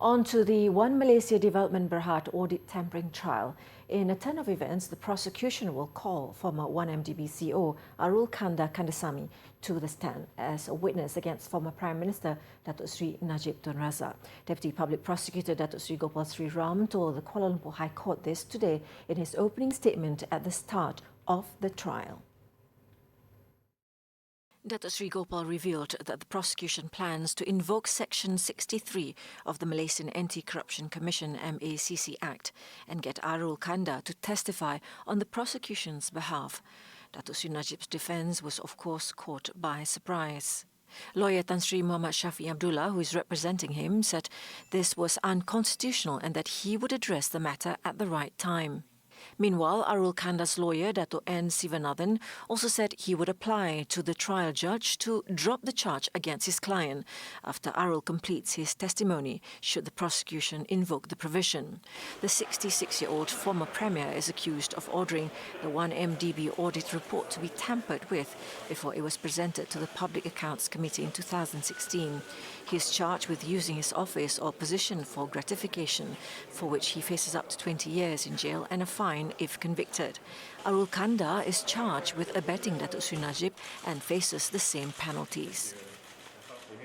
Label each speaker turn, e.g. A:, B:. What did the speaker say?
A: On to the One Malaysia Development Berhad Audit Tampering trial. In a turn of events, the prosecution will call former 1MDB CEO Arul Kanda Kandasamy to the stand as a witness against former Prime Minister Datuk Seri Najib Razak. Deputy Public Prosecutor Datuk Seri Gopal Sri Ram told the Kuala Lumpur High Court this today in his opening statement at the start of the trial. Datuk Seri Gopal revealed that the prosecution plans to invoke Section 63 of the Malaysian Anti-Corruption Commission MACC Act and get Arul Kanda to testify on the prosecution's behalf. Datuk Seri Najib's defence was of course caught by surprise. Lawyer Tan Sri Muhammad Shafi Abdullah, who is representing him, said this was unconstitutional and that he would address the matter at the right time. Meanwhile, Arul Kanda's lawyer, Datuk N. Sivanathan, also said he would apply to the trial judge to drop the charge against his client after Arul completes his testimony, should the prosecution invoke the provision. The 66-year-old former Premier is accused of ordering the 1MDB audit report to be tampered with before it was presented to the Public Accounts Committee in 2016. He is charged with using his office or position for gratification, for which he faces up to 20 years in jail and a fine if convicted. Arul Kanda is charged with abetting Datuk Seri Najib and faces the same penalties.